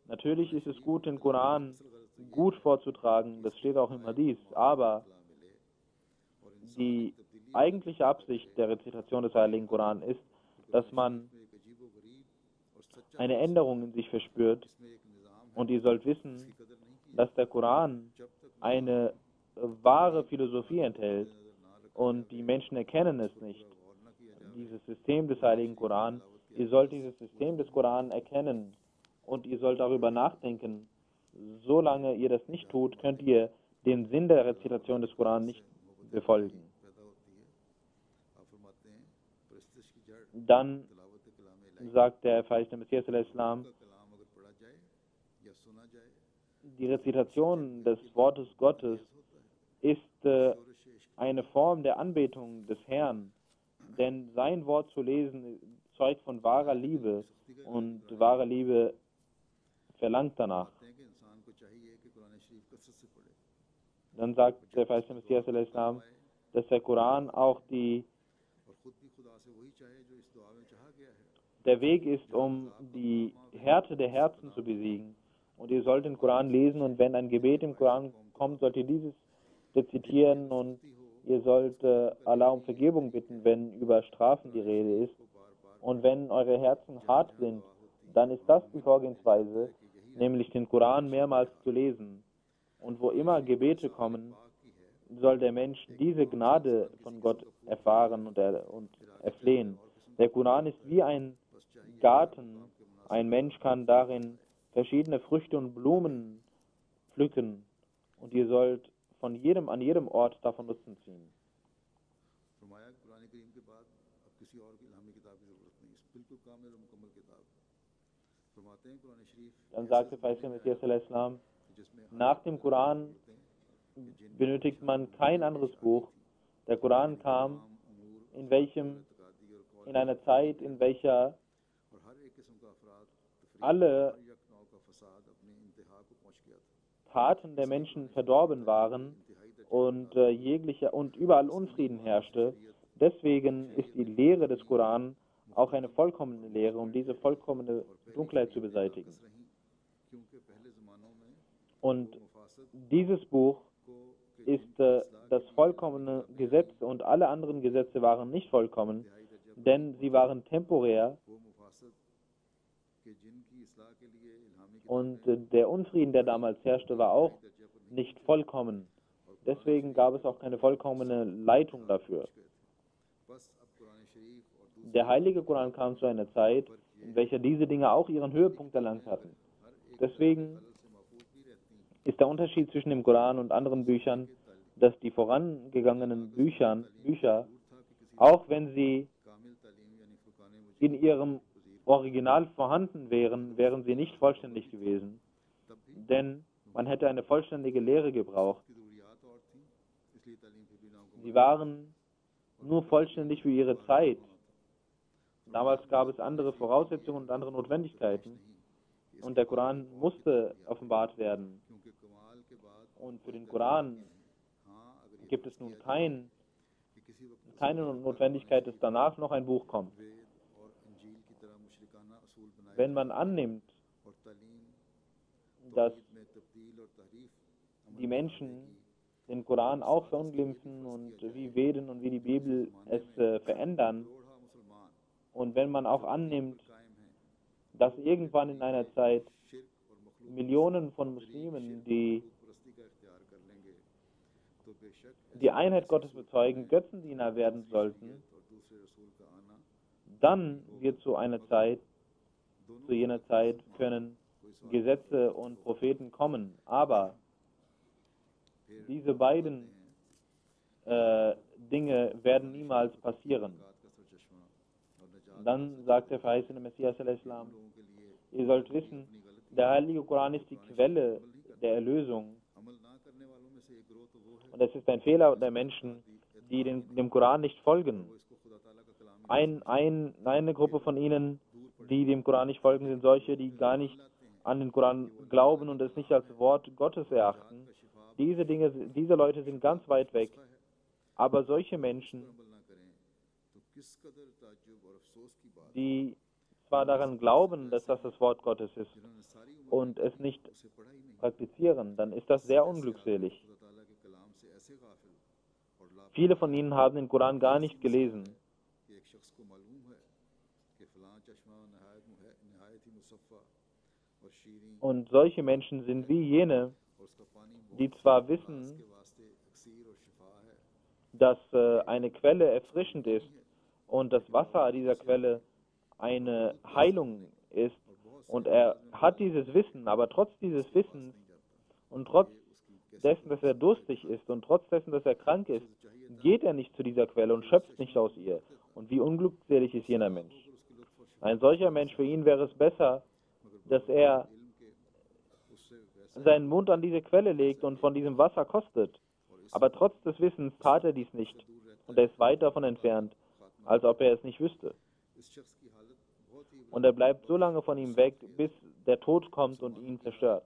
Natürlich ist es gut, den Koran gut vorzutragen, das steht auch im Hadith, aber die eigentliche Absicht der Rezitation des Heiligen Koran ist, dass man eine Änderung in sich verspürt. Und ihr sollt wissen, dass der Koran eine wahre Philosophie enthält und die Menschen erkennen es nicht. Dieses System des Heiligen Koran, ihr sollt dieses System des Koran erkennen und ihr sollt darüber nachdenken. Solange ihr das nicht tut, könnt ihr den Sinn der Rezitation des Koran nicht befolgen. Dann sagt der verheißene Messias al-Islam, die Rezitation des Wortes Gottes ist eine Form der Anbetung des Herrn, denn sein Wort zu lesen zeugt von wahrer Liebe und wahre Liebe verlangt danach. Dann sagt der verheißene Messias al-Islam, dass der Koran auch der Weg ist, um die Härte der Herzen zu besiegen. Und ihr sollt den Koran lesen und wenn ein Gebet im Koran kommt, sollt ihr dieses rezitieren und ihr sollt Allah um Vergebung bitten, wenn über Strafen die Rede ist. Und wenn eure Herzen hart sind, dann ist das die Vorgehensweise, nämlich den Koran mehrmals zu lesen. Und wo immer Gebete kommen, soll der Mensch diese Gnade von Gott erfahren und erflehen. Der Koran ist wie ein Garten. Ein Mensch kann darin verschiedene Früchte und Blumen pflücken und ihr sollt an jedem Ort davon Nutzen ziehen. Dann sagte verheißene Messias al-Islam, nach dem Koran benötigt man kein anderes Buch. Der Koran kam in einer Zeit, in welcher alle Taten der Menschen verdorben waren und überall Unfrieden herrschte. Deswegen ist die Lehre des Koran auch eine vollkommene Lehre, um diese vollkommene Dunkelheit zu beseitigen. Und dieses Buch ist das vollkommene Gesetz und alle anderen Gesetze waren nicht vollkommen, denn sie waren temporär und der Unfrieden, der damals herrschte, war auch nicht vollkommen. Deswegen gab es auch keine vollkommene Leitung dafür. Der heilige Koran kam zu einer Zeit, in welcher diese Dinge auch ihren Höhepunkt erlangt hatten. Deswegen ist der Unterschied zwischen dem Koran und anderen Büchern, dass die vorangegangenen Bücher, auch wenn sie in ihrem Original vorhanden wären, wären sie nicht vollständig gewesen. Denn man hätte eine vollständige Lehre gebraucht. Sie waren nur vollständig für ihre Zeit. Damals gab es andere Voraussetzungen und andere Notwendigkeiten. Und der Koran musste offenbart werden. Und für den Koran gibt es nun keine Notwendigkeit, dass danach noch ein Buch kommt. Wenn man annimmt, dass die Menschen den Koran auch verunglimpfen und wie Veden und wie die Bibel es verändern, Und wenn man auch annimmt, dass irgendwann in einer Zeit Millionen von Muslimen, die die Einheit Gottes bezeugen, Götzendiener werden sollten, dann wird zu jener Zeit können Gesetze und Propheten kommen. Aber diese beiden Dinge werden niemals passieren. Dann sagt der verheißene Messias al-Islam, ihr sollt wissen, der heilige Koran ist die Quelle der Erlösung. Und es ist ein Fehler der Menschen, die dem Koran nicht folgen. Eine Gruppe von ihnen, die dem Koran nicht folgen, sind solche, die gar nicht an den Koran glauben und es nicht als Wort Gottes erachten. Diese Leute sind ganz weit weg. Aber solche Menschen, die zwar daran glauben, dass das das Wort Gottes ist und es nicht praktizieren, dann ist das sehr unglückselig. Viele von ihnen haben den Koran gar nicht gelesen. Und solche Menschen sind wie jene, die zwar wissen, dass eine Quelle erfrischend ist und das Wasser dieser Quelle eine Heilung ist, und er hat dieses Wissen, aber trotz dieses Wissens und trotz dessen, dass er durstig ist und trotz dessen, dass er krank ist, geht er nicht zu dieser Quelle und schöpft nicht aus ihr. Und wie unglückselig ist jener Mensch. Ein solcher Mensch, für ihn wäre es besser, dass er seinen Mund an diese Quelle legt und von diesem Wasser kostet. Aber trotz des Wissens tat er dies nicht. Und er ist weit davon entfernt, als ob er es nicht wüsste. Und er bleibt so lange von ihm weg, bis der Tod kommt und ihn zerstört.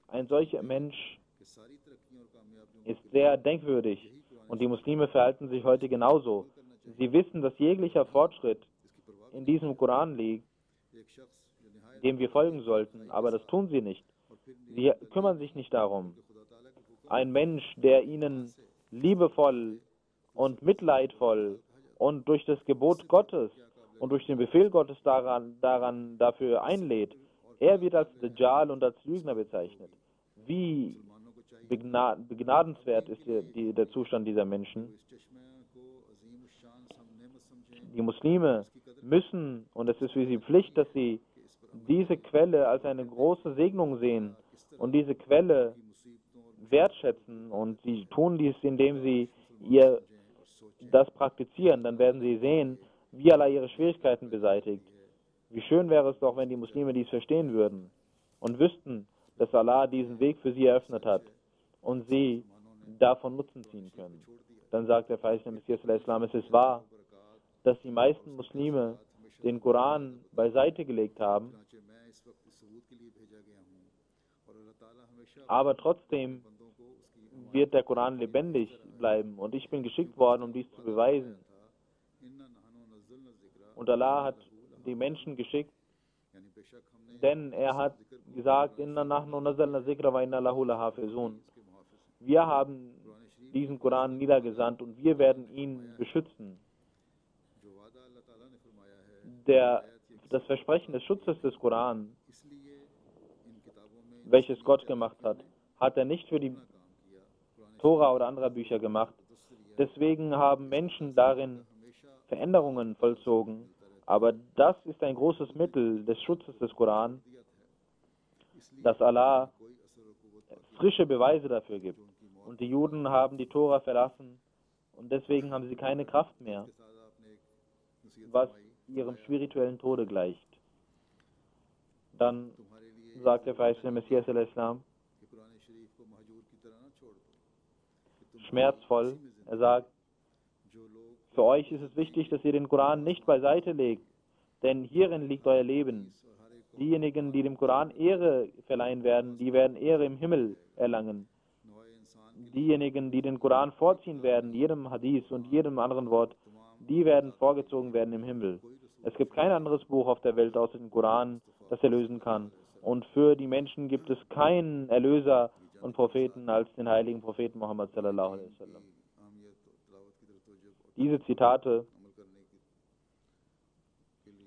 Ein solcher Mensch ist sehr denkwürdig. Und die Muslime verhalten sich heute genauso. Sie wissen, dass jeglicher Fortschritt in diesem Koran liegt, dem wir folgen sollten, aber das tun sie nicht. Sie kümmern sich nicht darum. Ein Mensch, der ihnen liebevoll und mitleidvoll und durch das Gebot Gottes und durch den Befehl Gottes dafür einlädt, er wird als Dajjal und als Lügner bezeichnet. Wie begnadenswert ist der Zustand dieser Menschen. Die Muslime müssen, und es ist für sie Pflicht, dass sie diese Quelle als eine große Segnung sehen und diese Quelle wertschätzen, und sie tun dies, indem sie das praktizieren. Dann werden sie sehen, wie Allah ihre Schwierigkeiten beseitigt. Wie schön wäre es doch, wenn die Muslime dies verstehen würden und wüssten, dass Allah diesen Weg für sie eröffnet hat und sie davon Nutzen ziehen können. Dann sagt der verheißene Messias al-Islam, es ist wahr, dass die meisten Muslime den Koran beiseite gelegt haben, aber trotzdem wird der Koran lebendig bleiben, und ich bin geschickt worden, um dies zu beweisen. Und Allah hat die Menschen geschickt, denn er hat gesagt, Inna nahnu nazzalna zikra wa inna lahu lahafizun. Wir haben diesen Koran niedergesandt und wir werden ihn beschützen. Das Versprechen des Schutzes des Koran, welches Gott gemacht hat, hat er nicht für die Tora oder andere Bücher gemacht. Deswegen haben Menschen darin Veränderungen vollzogen. Aber das ist ein großes Mittel des Schutzes des Koran, dass Allah frische Beweise dafür gibt. Und die Juden haben die Tora verlassen und deswegen haben sie keine Kraft mehr, was ihrem spirituellen Tode gleicht. Dann sagt der verheißene Messias al-Islam schmerzvoll, er sagt, für euch ist es wichtig, dass ihr den Koran nicht beiseite legt, denn hierin liegt euer Leben. Diejenigen, die dem Koran Ehre verleihen werden, die werden Ehre im Himmel erlangen. Diejenigen, die den Koran vorziehen werden, jedem Hadith und jedem anderen Wort, die werden vorgezogen werden im Himmel. Es gibt kein anderes Buch auf der Welt außer dem Koran, das erlösen kann. Und für die Menschen gibt es keinen Erlöser und Propheten als den heiligen Propheten Muhammad sallallahu alaihi wasallam. Diese Zitate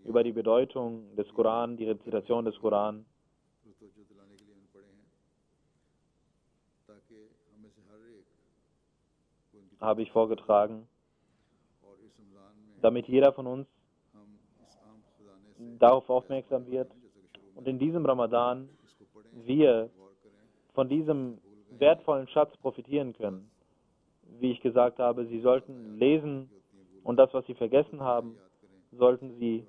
über die Bedeutung des Koran, die Rezitation des Koran. Habe ich vorgetragen, damit jeder von uns darauf aufmerksam wird und in diesem Ramadan wir von diesem wertvollen Schatz profitieren können. Wie ich gesagt habe, sie sollten lesen und das, was sie vergessen haben, sollten sie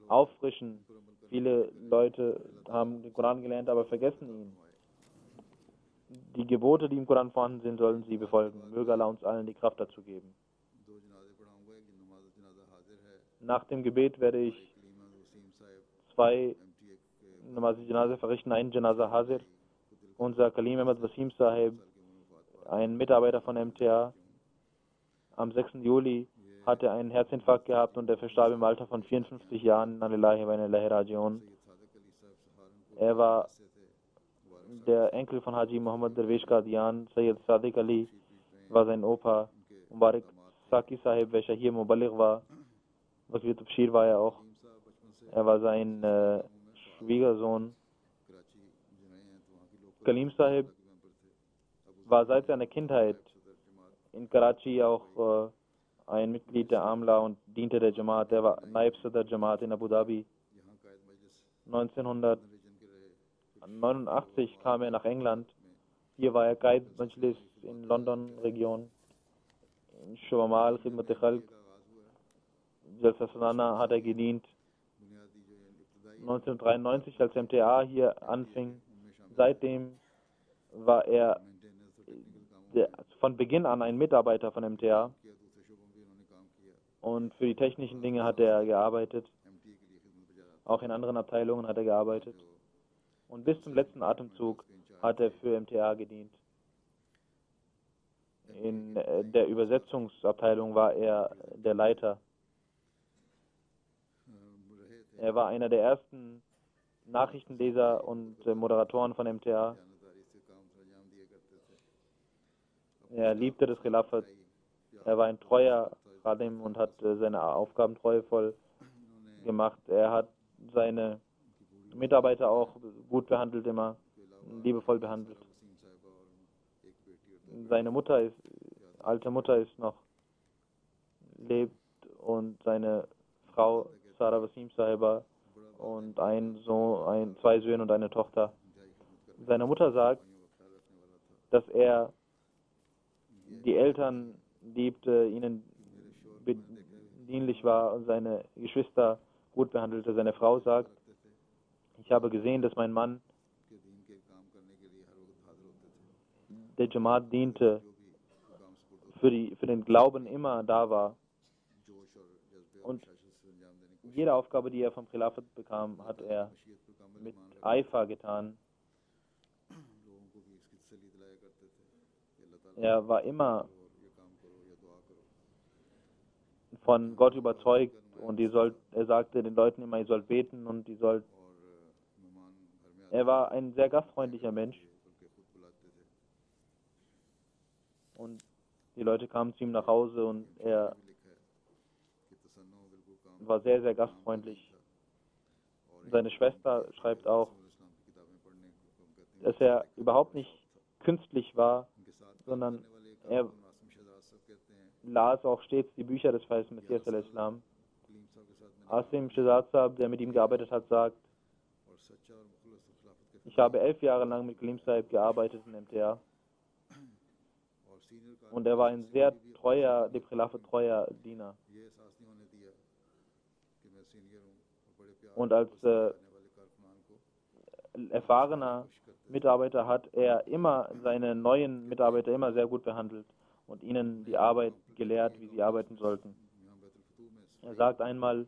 auffrischen. Viele Leute haben den Koran gelernt, aber vergessen ihn. Die Gebote, die im Koran vorhanden sind, sollen sie befolgen. Möge Allah uns allen die Kraft dazu geben. Nach dem Gebet werde ich 2 Namaz-e-Janaza verrichten. Ein Janaza Hazir. Unser Kalim Ahmad Wasim Sahib, ein Mitarbeiter von MTA, am 6. Juli hatte einen Herzinfarkt gehabt und er verstarb im Alter von 54 Jahren. Inna lillahi wa inna ilaihi raji'un. Er war der Enkel von Haji Muhammad Derwish Qadian. Sayyid Sadiq Ali war sein Opa. Mubarak Saki Sahib, welcher hier Muballigh war. Wakil Tabshir war er auch. Er war sein Schwiegersohn. Kalim Sahib war seit seiner Kindheit in Karachi auch ein Mitglied der Amla und diente der Jamaat. Er war Naib Sadr Jamaat in Abu Dhabi. 1989 kam er nach England. Hier war er Qaid Majlis in London-Region. In Shubamal, Khidmat Khalq, Jalsa Sanana hat er gedient. 1993, als MTA hier anfing, seitdem war er von Beginn an ein Mitarbeiter von MTA und für die technischen Dinge hat er gearbeitet. Auch in anderen Abteilungen hat er gearbeitet. Und bis zum letzten Atemzug hat er für MTA gedient. In der Übersetzungsabteilung war er der Leiter. Er war einer der ersten Nachrichtenleser und Moderatoren von MTA. Er liebte das Khilafat. Er war ein treuer Khadim und hat seine Aufgaben treuevoll gemacht. Er hat seine Mitarbeiter auch gut behandelt, immer liebevoll behandelt. Seine alte Mutter ist noch, lebt und seine Frau Sarah Wasim Sahiba und 2 Söhne und eine Tochter. Seine Mutter sagt, dass er die Eltern liebte, ihnen dienlich war und seine Geschwister gut behandelte. Seine Frau sagt, ich habe gesehen, dass mein Mann der Jamaat diente, für den Glauben immer da war. Und jede Aufgabe, die er vom Khilafat bekam, hat er mit Eifer getan. Er war immer von Gott überzeugt und er sagte den Leuten immer, ihr sollt beten und er war ein sehr gastfreundlicher Mensch. Und die Leute kamen zu ihm nach Hause und er war sehr, sehr gastfreundlich. Seine Schwester schreibt auch, dass er überhaupt nicht künstlich war, sondern er las auch stets die Bücher des Verheißten Messias al-Islam. Asim Shehzad Sahib, der mit ihm gearbeitet hat, sagt, ich habe 11 Jahre lang mit Kalim Sahib gearbeitet in MTA. Und er war ein sehr treuer, dem Khilafat treuer Diener. Und als erfahrener Mitarbeiter hat er immer seine neuen Mitarbeiter immer sehr gut behandelt und ihnen die Arbeit gelehrt, wie sie arbeiten sollten. Er sagt einmal,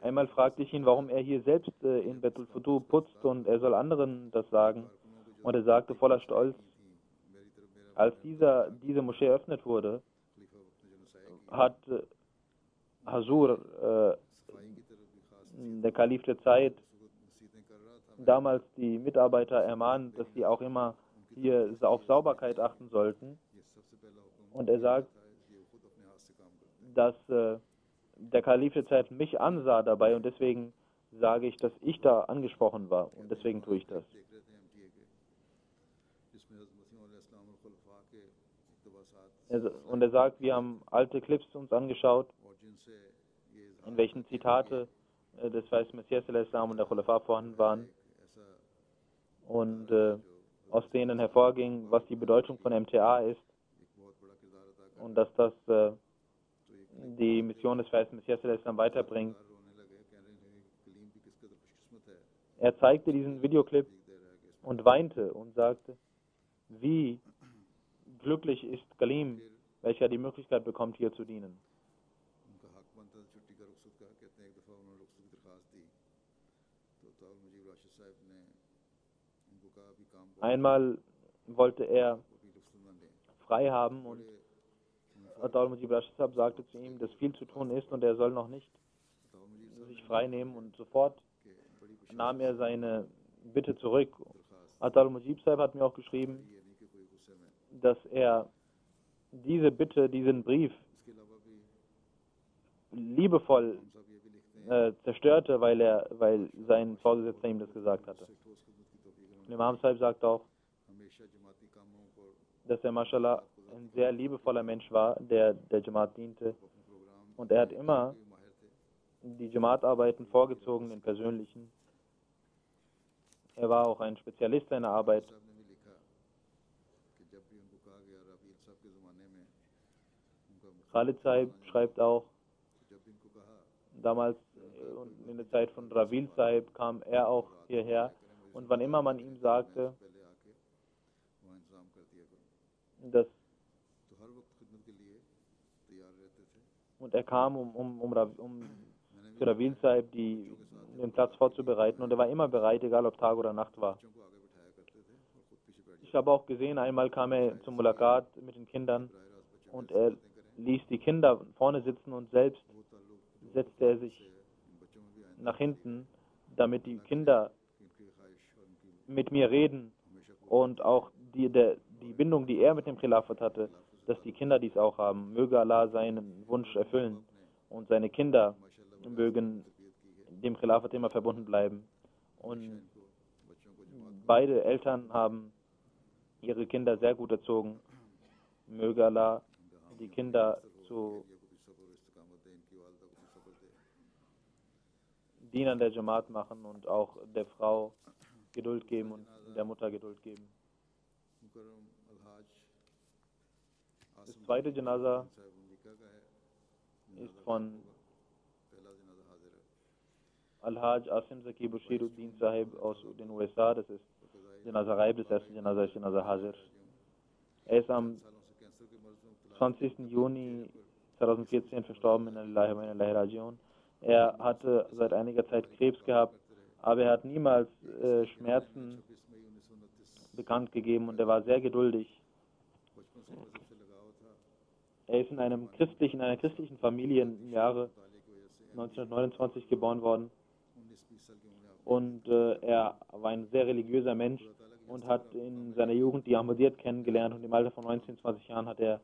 einmal fragte ich ihn, warum er hier selbst in Baitul Futuh putzt und er soll anderen das sagen. Und er sagte voller Stolz, als diese Moschee eröffnet wurde, hat Hazur, der Kalif der Zeit, damals die Mitarbeiter ermahnt, dass sie auch immer hier auf Sauberkeit achten sollten. Und er sagt, dass der Kalif der Zeit mich ansah dabei und deswegen sage ich, dass ich da angesprochen war und deswegen tue ich das. Und er sagt, wir haben alte Clips uns angeschaut, in welchen Zitate des weißen Messias und der Khulafa vorhanden waren und aus denen hervorging, was die Bedeutung von MTA ist und dass das die Mission des weißen Messias weiterbringt. Er zeigte diesen Videoclip und weinte und sagte, wie glücklich ist Kalim, welcher die Möglichkeit bekommt, hier zu dienen. Einmal wollte er frei haben und Ataul Mujib Rashid Sahib sagte zu ihm, dass viel zu tun ist und er soll noch nicht sich frei nehmen und sofort nahm er seine Bitte zurück. Ataul Mujib Sahib hat mir auch geschrieben, dass er diese Bitte, diesen Brief liebevoll zerstörte, weil sein Vorgesetzter ihm das gesagt hatte. Und Imam Sahib sagt auch, dass er, mashallah, ein sehr liebevoller Mensch war, der Jamaat diente. Und er hat immer die Jamaat-Arbeiten vorgezogen, den persönlichen. Er war auch ein Spezialist seiner Arbeit. Khalid Sahib schreibt auch, damals in der Zeit von Ravil Sahib kam er auch hierher und wann immer man ihm sagte, dass und er kam, um für Ravil Sahib den Platz vorzubereiten und er war immer bereit, egal ob Tag oder Nacht war. Ich habe auch gesehen, einmal kam er zum Mulakat mit den Kindern und er ließ die Kinder vorne sitzen und selbst setzte er sich nach hinten, damit die Kinder mit mir reden und auch die Bindung, die er mit dem Khilafat hatte, dass die Kinder dies auch haben. Möge Allah seinen Wunsch erfüllen und seine Kinder mögen dem Khilafat immer verbunden bleiben. Und beide Eltern haben ihre Kinder sehr gut erzogen. Möge Allah die Kinder zu Dienern der Jamaat machen und auch der Frau Geduld geben und der Mutter Geduld geben. Das zweite Janaza ist von Al-Hajj Asim Zaki Bashiruddin Sahib aus den USA. Das ist Janaza Raib, das erste Janaza ist Janaza Hazir. Er ist am 20. Juni 2014 verstorben in Al-Ilahi wa Ilahi Rajiun. Er hatte seit einiger Zeit Krebs gehabt, aber er hat niemals Schmerzen bekannt gegeben und er war sehr geduldig. Er ist in einer christlichen Familie im Jahre 1929 geboren worden und er war ein sehr religiöser Mensch und hat in seiner Jugend die Ahmadiyyat kennengelernt und im Alter von 19, 20 Jahren hat er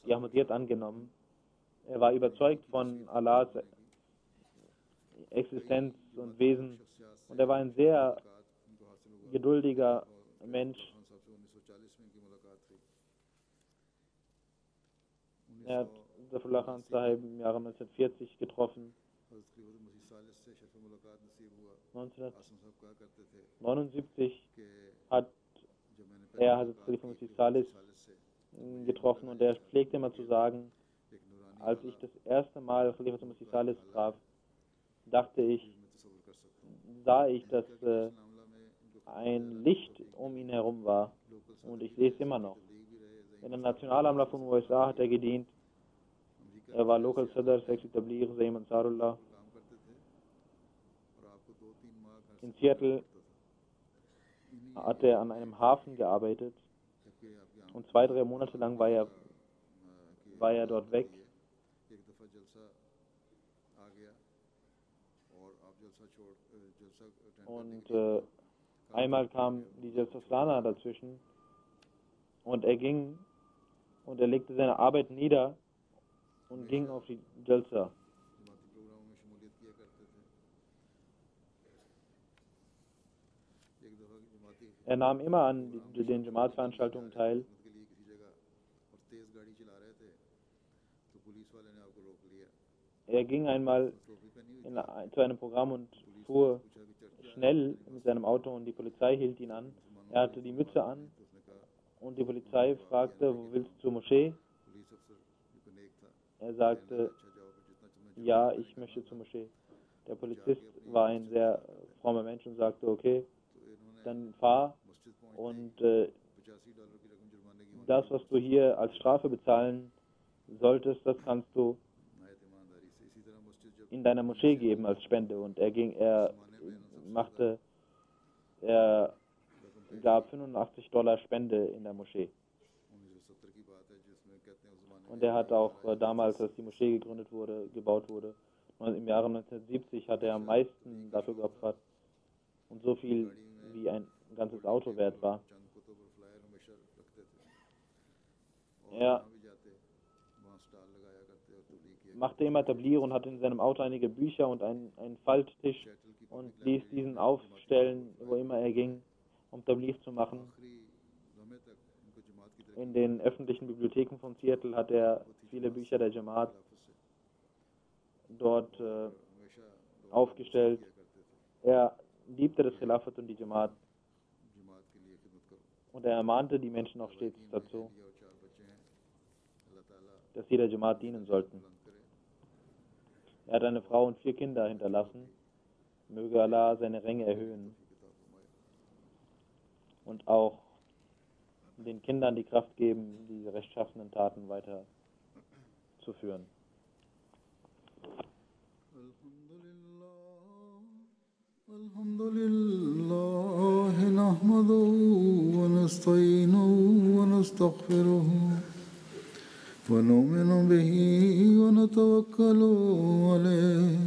die Ahmadiyyat angenommen. Er war überzeugt von Allahs Existenz und Wesen und er war ein sehr geduldiger Mensch. Er hat Zafrullah Khan Sahib im Jahre 1940 getroffen. 1979 hat er Hazrat Khalifa Masih Salis getroffen und er pflegte immer zu sagen, als ich das erste Mal Khalifa Masih Salis traf, sah ich, dass ein Licht um ihn herum war und ich sehe es immer noch. In der Nationalamla von USA hat er gedient. Er war Local Sadr, Sekretär Tabligh, Zaim Ansarullah. In Seattle hat er an einem Hafen gearbeitet und 2-3 Monate lang war er dort weg. Und Einmal kam die Jalsaslana dazwischen und er ging und er legte seine Arbeit nieder und ging auf die Jalsa. जमाती प्रोग्रामों में शमूलियत किया करते थे। एक दफ़ा की जमाती Er nahm immer an den Jamaat-Veranstaltungen teil. खिदमत के लिए किसी जगह और तेज़ गाड़ी चला रहे थे तो पुलिस वाले ने आपको रोक लिया। Er ging einmal टोपी पहनी हुई zu einem Programm und fuhr schnell mit seinem Auto und die Polizei hielt ihn an. Er hatte die Mütze an तो उसने कहा und die Polizei fragte, wo willst du zur Moschee? Police अफसर जो कि नेक था Er sagte, अच्छा जाओ फिर जितना तुम्हें ja, ich möchte zur Moschee. Der Polizist war ein sehr frommer Mensch und sagte, okay, तो इन्होंने dann fahr मस्जिद पहुंचते und $85 की रकम जुर्माने की das, was du hier als Strafe bezahlen solltest, das kannst du नहायत ईमानदारी से इसी तरह मस्जिद जब in deiner Moschee geben als Spende. Und er gab $85 Spende in der Moschee. 1970 की बात है जिसमें कहते हैं उस जमाने Und er hat auch damals, als die Moschee gebaut wurde, im Jahre 1970 hat er am meisten dafür geopfert und so viel wie ein ganzes Auto wert war. चंद कुतुब और फ्लायर हमेशा रखते थे और Er जहाँ भी जाते वहाँ स्टॉल लगाया करते और तबलीग किया machte immer Tablier und hatte in seinem Auto einige Bücher und einen Falttisch शैटल की und ließ diesen aufstellen, wo immer er ging, um Tablier zu machen. आखिरी लम्हे तक उनको जमात की तरफ In den öffentlichen Bibliotheken von Seattle hat er viele Bücher der Jamaat dort हमेशा aufgestellt. किया करते थे Er liebte das Khilafat und die Jamaat जमात के लिए खिदमत करो und er ermahnte die Menschen auch stets dazu, दिया और 4 बच्चे हैं अल्लाह ताला dass sie der Jamaat dienen sollten. बुलंद करे Er hat eine Frau und 4 Kinder hinterlassen. Möge Allah seine Ränge erhöhen und auch den Kindern die Kraft geben, diese rechtschaffenen Taten weiterzuführen. الحمد لله نحمده ونستعينه ونستغفره ونؤمن به ونتوكل عليه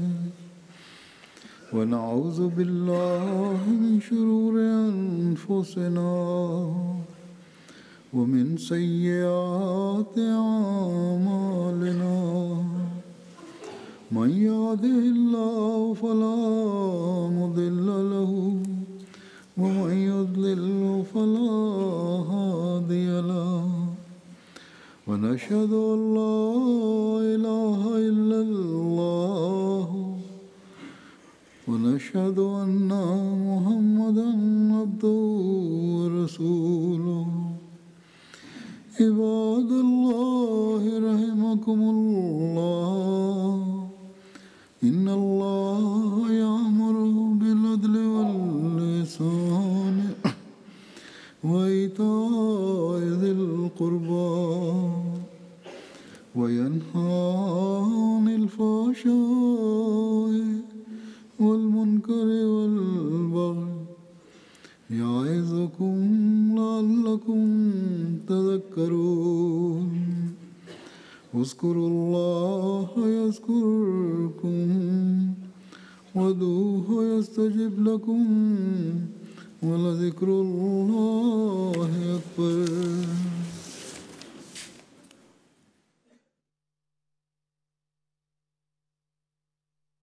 ونعوذ بالله من شرور أنفسنا ومن سيئات أعمالنا من يهده الله فلا مضل له ومن يضلل فلا هادي له ونشهد أن لا إله إلا الله ونشهد أن محمدا عبده ورسوله عباد الله رحمكم الله إن الله يأمر بالعدل والإحسان وإيتاء ذي القربى وينهى عن الفحشاء والمنكر والبغي يعظكم لعلكم تذكرون اذكروا الله يذكركم وادعوه يستجب لكم ولذكر الله أكبر